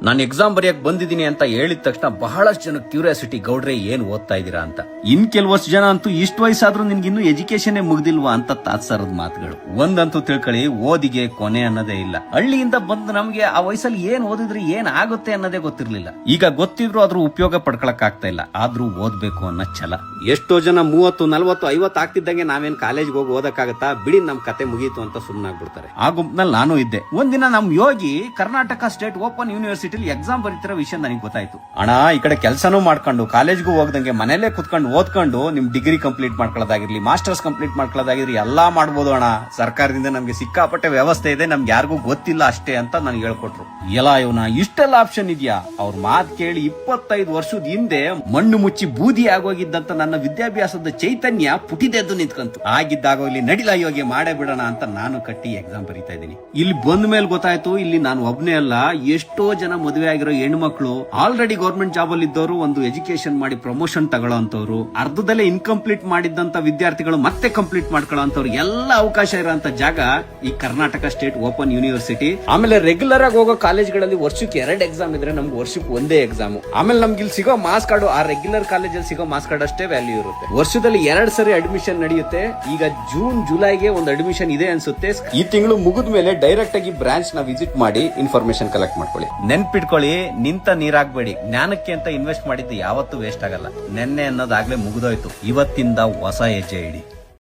ನಾನು ಎಕ್ಸಾಮ್ ಬರೆಯಕ್ ಬಂದಿದ್ದೀನಿ ಅಂತ ಹೇಳಿದ ತಕ್ಷಣ ಬಹಳಷ್ಟು ಜನ ಕ್ಯೂರಿಯಾಸಿಟಿ, ಗೌಡ್ರೆ ಏನ್ ಓದ್ತಾ ಇದೀರಾ ಅಂತ. ಇನ್ ಕೆಲವಷ್ಟು ಜನ ಅಂತೂ ಇಷ್ಟು ವಯಸ್ಸಾದ್ರೂ ನಿನ್ಗೆ ಇನ್ನೂ ಎಜುಕೇಶನ್ ಮುಗ್ದಿಲ್ವಾ ಅಂತ ತಾತ್ಸರದ ಮಾತುಗಳು. ಒಂದಂತೂ ತಿಳ್ಕೊಳ್ಳಿ, ಓದಿಗೆ ಕೊನೆ ಅನ್ನೋದೇ ಇಲ್ಲ. ಹಳ್ಳಿಯಿಂದ ಬಂದು ನಮ್ಗೆ ಆ ವಯಸ್ಸಲ್ಲಿ ಏನ್ ಓದಿದ್ರೆ ಏನ್ ಆಗುತ್ತೆ ಅನ್ನೋದೇ ಗೊತ್ತಿರ್ಲಿಲ್ಲ. ಈಗ ಗೊತ್ತಿದ್ರು ಅದ್ರ ಉಪಯೋಗ ಪಡ್ಕೊಳಕ್ ಆಗ್ತಾ ಇಲ್ಲ. ಆದ್ರೂ ಓದ್ಬೇಕು ಅನ್ನೋ ಛಲ. ಎಷ್ಟೋ ಜನ 30, 40, 50 ಆಗ್ತಿದ್ದಂಗೆ ನಾವೇನ್ ಕಾಲೇಜ್ಗೆ ಹೋಗಿ ಓದಕ್ಕಾಗತ್ತಾ, ಬಿಡಿ ನಮ್ ಕತೆ ಮುಗೀತು ಅಂತ ಸುಮ್ಮನಾಗ್ಬಿಡ್ತಾರೆ. ಆ ಗುಂಪಿನಲ್ಲಿ ನಾನು ಇದ್ದೆ. ಒಂದಿನ ನಮ್ ಯೋಗಿ ಕರ್ನಾಟಕ ಸ್ಟೇಟ್ ಓಪನ್ ಯೂನಿವರ್ಸಿಟಿಲಿ ಎಕ್ಸಾಮ್ ಬರೀತಿರೋ ವಿಷಯ ನನಗೆ ಗೊತ್ತಾಯ್ತು. ಅಣ್ಣ, ಈ ಕಡೆ ಕೆಲಸನೂ ಮಾಡ್ಕೊಂಡು ಕಾಲೇಜ್ಗೂ ಹೋಗ್ದಂಗೆ ಮನೇಲೆ ಕುತ್ಕೊಂಡು ಓದ್ಕೊಂಡು ನಿಮ್ ಡಿಗ್ರಿ ಕಂಪ್ಲೀಟ್ ಮಾಡ್ಕೊಳ್ಳೋದಾಗಿರ್ಲಿ, ಮಾಸ್ಟರ್ಸ್ ಕಂಪ್ಲೀಟ್ ಮಾಡ್ಕೊಳ್ಳೋದಾಗಿರ್ಲಿ ಎಲ್ಲಾ ಮಾಡ್ಬೋದು ಅಣ್ಣ. ಸರ್ಕಾರದಿಂದ ನಮ್ಗೆ ಸಿಕ್ಕಾಪಟ್ಟೆ ವ್ಯವಸ್ಥೆ ಇದೆ, ನಮ್ಗೆ ಯಾರಿಗೂ ಗೊತ್ತಿಲ್ಲ ಅಷ್ಟೇ ಅಂತ ನನಗೆ ಹೇಳ್ಕೊಟ್ರು. ಎಲ್ಲ ಇವನ ಇಷ್ಟೆಲ್ಲ ಆಪ್ಷನ್ ಇದೆಯಾ? ಅವ್ರ ಮಾತು ಕೇಳಿ 25 ವರ್ಷದ ಹಿಂದೆ ಮಣ್ಣು ಮುಚ್ಚಿ ಬೂದಿ ಆಗೋಗಿದ್ದಂತ ನನ್ನ ವಿದ್ಯಾಭ್ಯಾಸದ ಚೈತನ್ಯ ಪುಟಿದೆದ್ದು ನಿಂತ್ಕಂತು. ಆಗಿದ್ದಾಗ ಇಲ್ಲಿ ನಡಿಲ ಯೋಗಿ ಮಾಡೇ ಬಿಡೋಣ ಅಂತ ನಾನು ಕಟ್ಟಿ ಎಕ್ಸಾಮ್ ಬರೀತಾ ಇದ್ದೀನಿ. ಇಲ್ಲಿ ಬಂದ ಮೇಲೆ ಗೊತ್ತಾಯ್ತು, ಇಲ್ಲಿ ನಾನು ಒಬ್ನೇ ಅಲ್ಲ, ಎಷ್ಟೋ ಜನ ಮದುವೆ ಆಗಿರೋ ಹೆಣ್ಮಕ್ಳು, ಆಲ್ರೆಡಿ ಗೌರ್ಮೆಂಟ್ ಜಾಬ್ ಅಲ್ಲಿ ಇದ್ದವರು, ಒಂದು ಎಜುಕೇಶನ್ ಮಾಡಿ ಪ್ರಮೋಷನ್ ತಗೊಳ್ಳೋಂತವ್ರು, ಅರ್ಧದಲ್ಲೇ ಇನ್ಕಂಪ್ಲೀಟ್ ಮಾಡಿದ್ದಂತ ವಿದ್ಯಾರ್ಥಿಗಳು ಮತ್ತೆ ಕಂಪ್ಲೀಟ್ ಮಾಡ್ಕೊಳ್ಳೋಂತವ್ರು, ಎಲ್ಲ ಅವಕಾಶ ಇರೋಂತ ಜಾಗ ಈ ಕರ್ನಾಟಕ ಸ್ಟೇಟ್ ಓಪನ್ ಯೂನಿವರ್ಸಿಟಿ. ಆಮೇಲೆ ರೆಗ್ಯುಲರ್ ಆಗಿ ಹೋಗೋ ಕಾಲೇಜ್ಗಳಲ್ಲಿ ವರ್ಷಕ್ಕೆ 2 ಎಕ್ಸಾಮ್ ಇದ್ರೆ ನಮ್ಗೆ ವರ್ಷಕ್ಕೆ 1 ಎಕ್ಸಾಮ್. ಆಮೇಲೆ ನಮ್ಗೆ ಇಲ್ಲಿ ಸಿಗೋ ಮಾರ್ಕ್ಸ್ ಕಾರ್ಡ್ ಆ ರೆಗ್ಯುಲರ್ ಕಾಲೇಜಲ್ಲಿ ಸಿಗೋ ಮಾರ್ಕ್ಸ್ ಕಾರ್ಡ್ ಅಷ್ಟೇ ವ್ಯಾಲ್ಯೂ ಇರುತ್ತೆ. ವರ್ಷದಲ್ಲಿ 2 ಸರಿ ಅಡ್ಮಿಷನ್ ನಡೆಯುತ್ತೆ. ಈಗ ಜೂನ್ ಜುಲೈಗೆ ಒಂದು ಅಡ್ಮಿಷನ್ ಇದೆ ಅನ್ಸುತ್ತೆ. ಈ ತಿಂಗಳು ಮುಗಿದ ಮೇಲೆ ಡೈರೆಕ್ಟ್ ಆಗಿ ಬ್ರಾಂಚ್ ನ ವಿಸಿಟ್ ಮಾಡಿ ಇನ್ಫಾರ್ಮೇಶನ್ ಕಲೆಕ್ಟ್ ಮಾಡ್ಕೊಳ್ಳಿ. ನೆನ್ಪಿಟ್ಕೊಳ್ಳಿ, ನಿಂತ ನೀರಾಗ್ಬೇಡಿ. ಜ್ಞಾನಕ್ಕೆ ಅಂತ ಇನ್ವೆಸ್ಟ್ ಮಾಡಿದ್ದು ಯಾವತ್ತೂ ವೇಸ್ಟ್ ಆಗಲ್ಲ. ನೆನ್ನೆ ಅನ್ನೋದಾಗ್ಲೇ ಮುಗಿದೋಯ್ತು. ಇವತ್ತಿಂದ ಹೊಸ ಹೆಜ್ಜೆ ಇಡಿ.